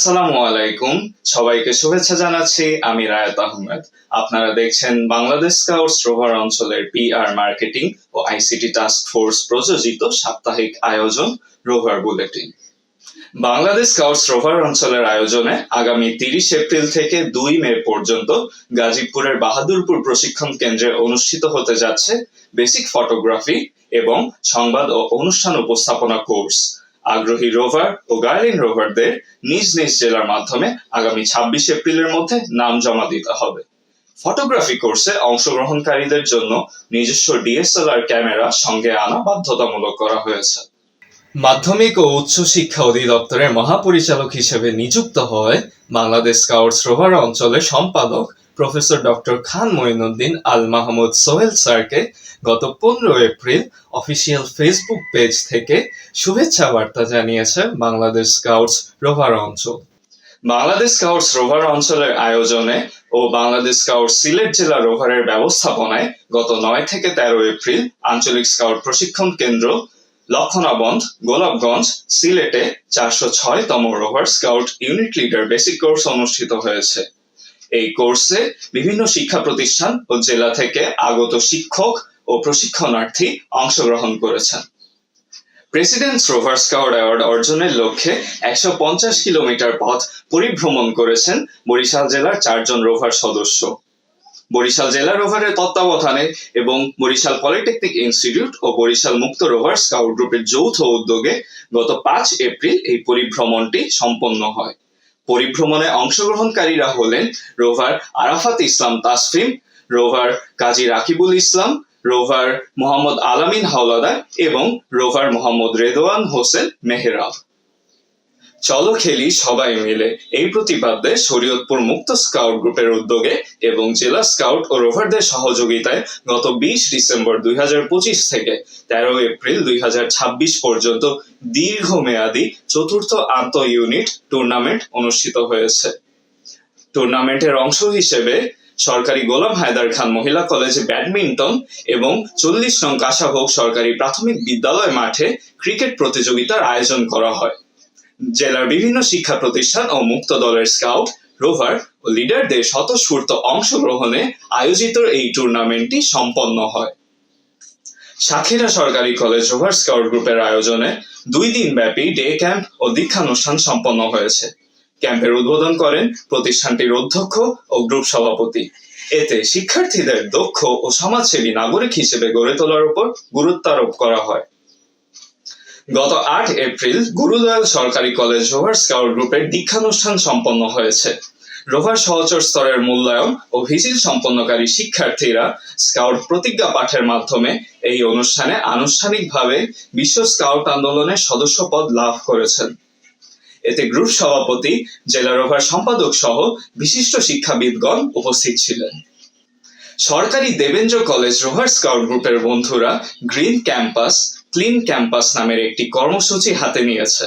আসসালামু আলাইকুম, সবাইকে শুভেচ্ছা জানাচ্ছি। আমি রায়াত আহমেদ। আপনারা দেখছেন বাংলাদেশ স্কাউটস রোভার অঞ্চলের পিআর মার্কেটিং ও আইসিটি টাস্ক ফোর্স প্রযোজিত সাপ্তাহিক আয়োজন rover bulletin. Bangladesh scouts rover অঞ্চলের আয়োজনে আগামী 30 এপ্রিল থেকে 2 মে পর্যন্ত গাজীপুরের বাহাদুরপুর প্রশিক্ষণ কেন্দ্রে অনুষ্ঠিত হতে যাচ্ছে বেসিক ফটোগ্রাফি এবং সংবাদ ও অনুষ্ঠান উপস্থাপনা কোর্স। আগ্রহী রোভার ও গার্লিন রোভারদের নিজ নিজ জেলার মাধ্যমে আগামী 26 এপ্রিলের মধ্যে নাম জমা দিতে হবে। ফটোগ্রাফি কোর্সে অংশগ্রহণকারীদের জন্য নিজস্ব ডিএসএলআর ক্যামেরা সঙ্গে আনা বাধ্যতামূলক করা হয়েছে। মাধ্যমিক ও উচ্চ শিক্ষা অধিদপ্তরের মহাপরিচালক হিসেবে নিযুক্ত হওয়ায় বাংলাদেশ স্কাউটস রোভার অঞ্চলের সম্পাদক প্রফেসর ডক্টর খান মঈনুদ্দিন আল মাহমুদ সোহেল স্যারকে গত 15 এপ্রিল অফিসিয়াল ফেসবুক পেজ থেকে শুভেচ্ছা বার্তা জানিয়েছে বাংলাদেশ স্কাউটস রোভার অঞ্চল। বাংলাদেশ স্কাউটস রোভার অঞ্চলের আয়োজনে ও বাংলাদেশ স্কাউটস সিলেট জেলা রোভারের ব্যবস্থাপনায় গত 9 থেকে 13 এপ্রিল আঞ্চলিক স্কাউট প্রশিক্ষণ কেন্দ্র লক্ষণাবন্ধ, গোলাপগঞ্জ, সিলেটে 406তম rover scout unit leader basic course অনুষ্ঠিত হয়েছে। এই কোর্সে বিভিন্ন শিক্ষা প্রতিষ্ঠান ও জেলা থেকে আগত শিক্ষক ও প্রশিক্ষণার্থী অংশগ্রহণ করেছেন। প্রেসিডেন্টস রোভার স্কাউট অ্যাওয়ার্ড অর্জনের লক্ষ্যে 150 কিলোমিটার পথ পরিভ্রমণ করেছেন বরিশাল জেলার 4 জন রোভার সদস্য। বরিশাল জেলা রোভারের তত্ত্বাবধানে এবং বরিশাল পলিটেকনিক ইনস্টিটিউট ও বরিশাল মুক্ত রোভার স্কাউট গ্রুপের যৌথ উদ্যোগে গত 5 এপ্রিল এই পরিভ্রমণটি সম্পন্ন হয়। পরিভ্রমণে অংশগ্রহণকারীরা হলেন রোভার আরাফাত ইসলাম তাসফিম, রোভার কাজী রাকিবুল ইসলাম, রোভার মোহাম্মদ আলামিন হাওলাদার এবং রোভার মোহাম্মদ রেদওয়ান হোসেন মেহরাব। চলো খেলি সবাই মিলে এই প্রতিপাদ্যে শরীয়তপুর মুক্ত স্কাউট গ্রুপের উদ্যোগে এবং জেলা স্কাউট ও রোভারদের সহযোগিতায় গত 20 ডিসেম্বর 2025 থেকে 13 এপ্রিল 2026 পর্যন্ত দীর্ঘমেয়াদী চতুর্থ আন্তঃ ইউনিট টুর্নামেন্ট অনুষ্ঠিত হয়েছে। টুর্নামেন্টের অংশ হিসেবে সরকারি গোলাম হায়দার খান মহিলা কলেজে ব্যাডমিন্টন এবং 40 নং কাশাভোগ সরকারি প্রাথমিক বিদ্যালয় মাঠে ক্রিকেট প্রতিযোগিতার আয়োজন করা হয়। জেলার বিভিন্ন শিক্ষা প্রতিষ্ঠান ও মুক্ত দলের স্কাউট, রোভার ও লিডারদের স্বতঃস্ফূর্ত অংশগ্রহণে আয়োজিত এই টুর্নামেন্টটি সম্পন্ন হয়। সাতক্ষীরা সরকারি কলেজ রোভার স্কাউট গ্রুপের আয়োজনে 2 দিন ব্যাপী ডে ক্যাম্প ও দীক্ষানুষ্ঠান সম্পন্ন হয়েছে। ক্যাম্পের উদ্বোধন করেন প্রতিষ্ঠানটির অধ্যক্ষ ও গ্রুপ সভাপতি। এতে শিক্ষার্থীদের দক্ষ ও সমাজসেবী নাগরিক হিসেবে গড়ে তোলার উপর গুরুত্ব আরোপ করা হয়। গত 8 এপ্রিল গুরুদয়াল সরকারি কলেজ রোভার স্কাউট গ্রুপের দীক্ষানুষ্ঠান সম্পন্ন হয়েছে। রোভার সহচর স্তরের মূল্যায়ন ও ভিজিল সম্পন্নকারী শিক্ষার্থীরা স্কাউট প্রতিজ্ঞা পাঠের মাধ্যমে এই অনুষ্ঠানে আনুষ্ঠানিকভাবে বিশ্ব স্কাউট আন্দোলনের সদস্য পদ লাভ করেছেন। এতে গ্রুপ সভাপতি, জেলা রোভার সম্পাদক সহ বিশিষ্ট শিক্ষাবিদগণ উপস্থিত ছিলেন। সরকারি দেবেন্দ্র কলেজ রোভার স্কাউট গ্রুপের বন্ধুরা গ্রিন ক্যাম্পাস, ক্লিন ক্যাম্পাস নামের একটি কর্মসূচি হাতে নিয়েছে।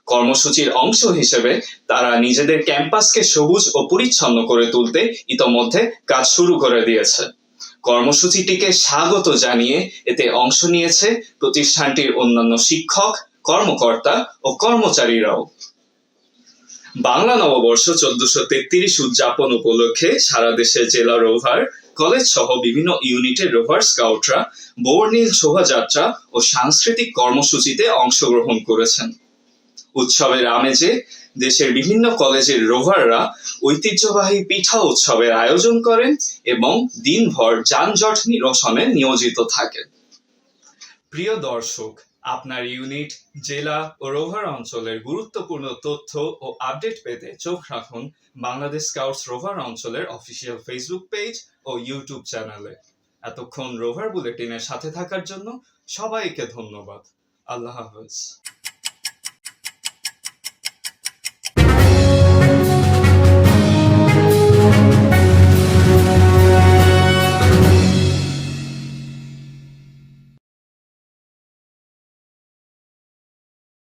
কর্মসূচির অংশ হিসেবে তারা নিজেদের ক্যাম্পাসকে সবুজ ও পরিচ্ছন্ন করে তুলতে ইতোমধ্যে কাজ শুরু করে দিয়েছে। কর্মসূচিটিকে স্বাগত জানিয়ে এতে অংশ নিয়েছে প্রতিষ্ঠানটির অন্যান্য শিক্ষক, কর্মকর্তা ও কর্মচারীরাও। বাংলা নববর্ষ 1433 উদযাপন উপলক্ষে সারা দেশে জেলা রোভার, কলেজ সহ বিভিন্ন ইউনিটের রোভার স্কাউটরা বর্ণিল শোভাযাত্রা ও সাংস্কৃতিক কর্মসূচিতে অংশগ্রহণ করেছেন। উৎসবের আমেজে দেশের বিভিন্ন কলেজের রোভাররা ঐতিহ্যবাহী পিঠা উৎসবের আয়োজন করেন এবং দিনভর যানজট নিরসনে নিয়োজিত থাকেন। প্রিয় দর্শক, আপনার ইউনিট, জেলা ও রোভার অঞ্চলের গুরুত্বপূর্ণ তথ্য ও আপডেট পেতে চোখ রাখুন বাংলাদেশ স্কাউটস রোভার অঞ্চলের অফিসিয়াল ফেসবুক পেজ ও ইউটিউব চ্যানেলে। এতক্ষণ রোভার বুলেটিনের সাথে থাকার জন্য সবাইকে ধন্যবাদ। আল্লাহ হাফেজ।